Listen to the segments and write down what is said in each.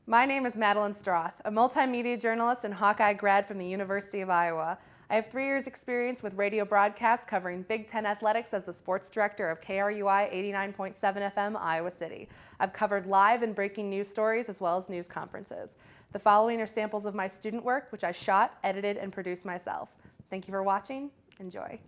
My name is Madeleine Stroth, a multimedia journalist and Hawkeye grad from the University of Iowa. I have 3 years' experience with radio broadcasts covering Big Ten athletics as the sports director of KRUI 89.7 FM, Iowa City. I've covered live and breaking news stories as well as news conferences. The following are samples of my student work, which I shot, edited, and produced myself. Thank you for watching. Enjoy.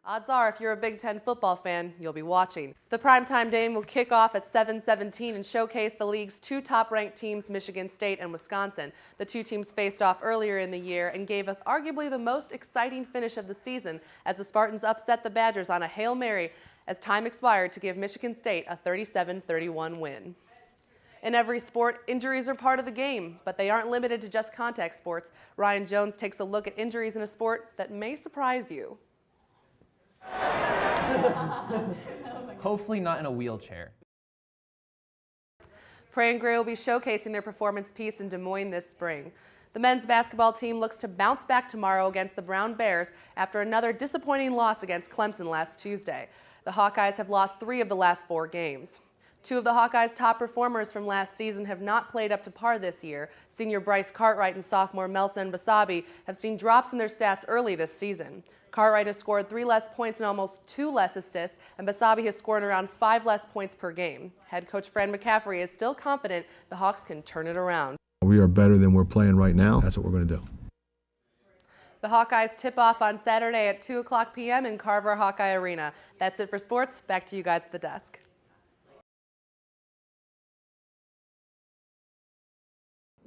Odds are, if you're a Big Ten football fan, you'll be watching. The primetime game will kick off at 7:17 and showcase the league's 2 top-ranked teams, Michigan State and Wisconsin. The 2 teams faced off earlier in the year and gave us arguably the most exciting finish of the season as the Spartans upset the Badgers on a Hail Mary as time expired to give Michigan State a 37-31 win. In every sport, injuries are part of the game, but they aren't limited to just contact sports. Ryan Jones takes a look at injuries in a sport that may surprise you. Hopefully not in a wheelchair. Prey and Gray will be showcasing their performance piece in Des Moines this spring. The men's basketball team looks to bounce back tomorrow against the Brown Bears after another disappointing loss against Clemson last Tuesday. The Hawkeyes have lost 3 of the last 4 games. 2 of the Hawkeyes' top performers from last season have not played up to par this year. Senior Bryce Cartwright and sophomore Melson Basabi have seen drops in their stats early this season. Cartwright has scored 3 less points and almost 2 less assists, and Basabi has scored around 5 less points per game. Head coach Fran McCaffrey is still confident the Hawks can turn it around. We are better than we're playing right now. That's what we're going to do. The Hawkeyes tip off on Saturday at 2 o'clock p.m. in Carver Hawkeye Arena. That's it for sports. Back to you guys at the desk.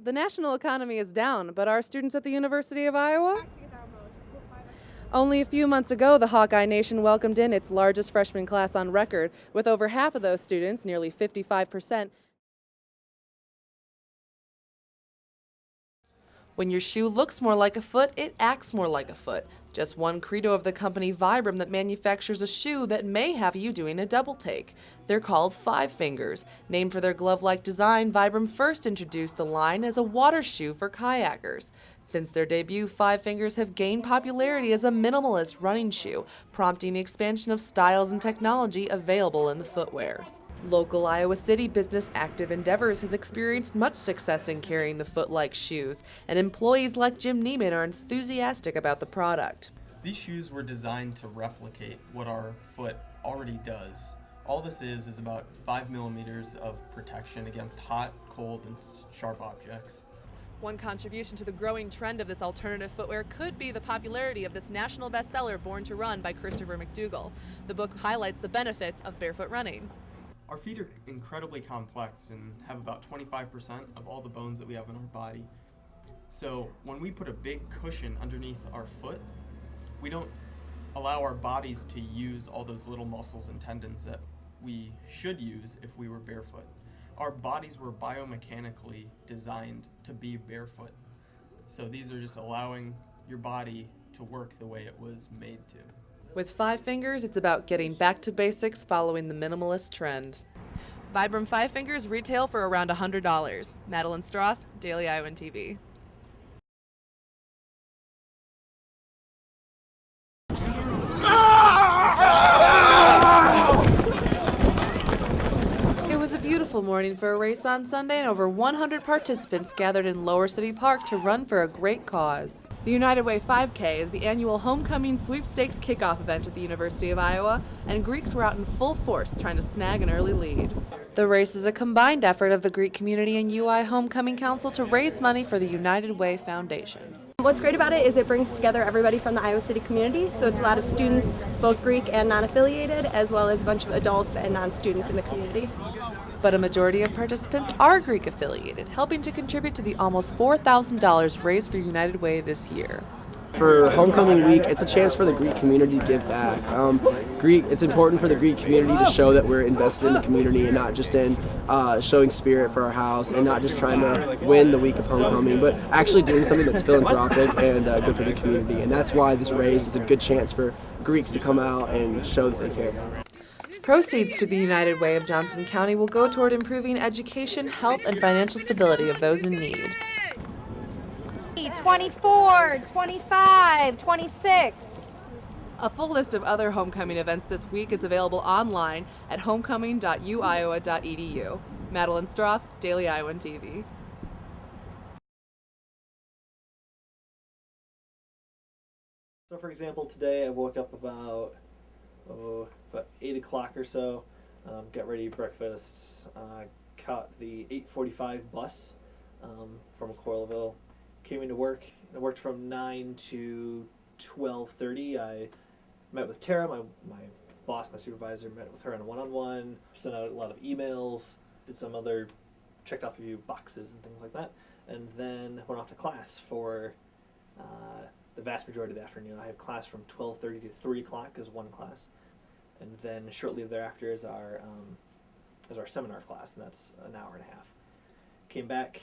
The national economy is down, but are students at the University of Iowa? Only a few months ago, the Hawkeye Nation welcomed in its largest freshman class on record, with over half of those students, nearly 55%. When your shoe looks more like a foot, it acts more like a foot. Just one credo of the company Vibram that manufactures a shoe that may have you doing a double take. They're called 5 Fingers. Named for their glove-like design, Vibram first introduced the line as a water shoe for kayakers. Since their debut, 5 Fingers have gained popularity as a minimalist running shoe, prompting the expansion of styles and technology available in the footwear. Local Iowa City business Active Endeavors has experienced much success in carrying the foot-like shoes, and employees like Jim Neiman are enthusiastic about the product. These shoes were designed to replicate what our foot already does. All this is about 5 millimeters of protection against hot, cold, and sharp objects. One contribution to the growing trend of this alternative footwear could be the popularity of this national bestseller, Born to Run by Christopher McDougall. The book highlights the benefits of barefoot running. Our feet are incredibly complex and have about 25% of all the bones that we have in our body. So when we put a big cushion underneath our foot, we don't allow our bodies to use all those little muscles and tendons that we should use if we were barefoot. Our bodies were biomechanically designed to be barefoot. So these are just allowing your body to work the way it was made to. With 5 Fingers, it's about getting back to basics following the minimalist trend. Vibram 5 Fingers retail for around $100. Madeleine Stroth, Daily Iowan TV. It was a beautiful morning for a race on Sunday, and over 100 participants gathered in Lower City Park to run for a great cause. The United Way 5K is the annual homecoming sweepstakes kickoff event at the University of Iowa, and Greeks were out in full force trying to snag an early lead. The race is a combined effort of the Greek community and UI Homecoming Council to raise money for the United Way Foundation. What's great about it is it brings together everybody from the Iowa City community, so it's a lot of students, both Greek and non-affiliated, as well as a bunch of adults and non-students in the community. But a majority of participants are Greek affiliated, helping to contribute to the almost $4,000 raised for United Way this year. For Homecoming Week, it's a chance for the Greek community to give back. It's important for the Greek community to show that we're invested in the community and not just in showing spirit for our house and not just trying to win the week of homecoming, but actually doing something that's philanthropic and good for the community. And that's why this race is a good chance for Greeks to come out and show that they care. Proceeds to the United Way of Johnson County will go toward improving education, health, and financial stability of those in need. 24, 25, 26. A full list of other homecoming events this week is available online at homecoming.uiowa.edu. Madeleine Stroth, Daily Iowan TV. So for example, today I woke up about 8 o'clock or so, got ready breakfast, caught the 8:45 bus from Coralville, came into work. I worked from 9 to 12:30. I met with Tara, my boss, my supervisor, met with her on a one-on-one, sent out a lot of emails, did some other, checked off a few boxes and things like that, and then went off to class for the vast majority of the afternoon. I have class from 12:30 to 3 o'clock as one class, and then shortly thereafter is our seminar class, and that's an hour and a half. Came back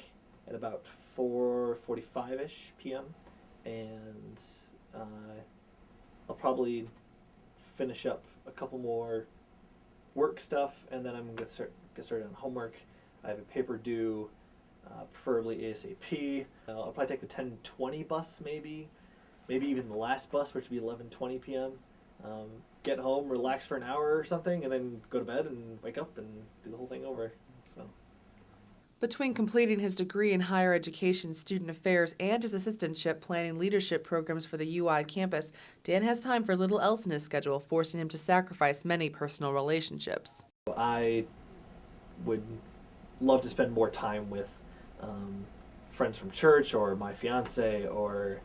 at about 4:45ish p.m. and I'll probably finish up a couple more work stuff, and then I'm gonna get started on homework. I have a paper due, preferably ASAP. I'll probably take the 10:20 bus, maybe even the last bus, which would be 11:20 p.m. Get home, relax for an hour or something, and then go to bed and wake up and do the whole thing over. So. Between completing his degree in higher education, student affairs, and his assistantship planning leadership programs for the UI campus, Dan has time for little else in his schedule, forcing him to sacrifice many personal relationships. I would love to spend more time with friends from church, or my fiance, or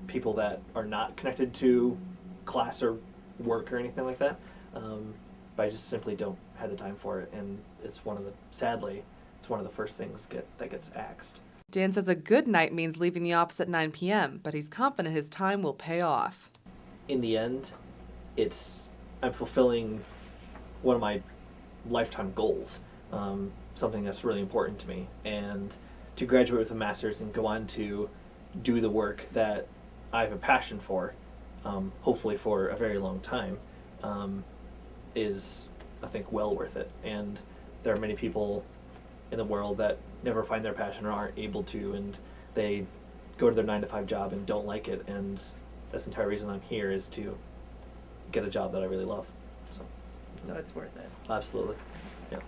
people that are not connected to class or work or anything like that. But I just simply don't have the time for it, and sadly, it's one of the first things that gets axed. Dan says a good night means leaving the office at 9 p.m., but he's confident his time will pay off. In the end, I'm fulfilling one of my lifetime goals, something that's really important to me, and to graduate with a master's and go on to do the work that I have a passion for, hopefully for a very long time, is, I think, well worth it. And there are many people in the world that never find their passion or aren't able to, and they go to their 9-to-5 job and don't like it, and that's the entire reason I'm here, is to get a job that I really love. So it's worth it. Absolutely. Yeah.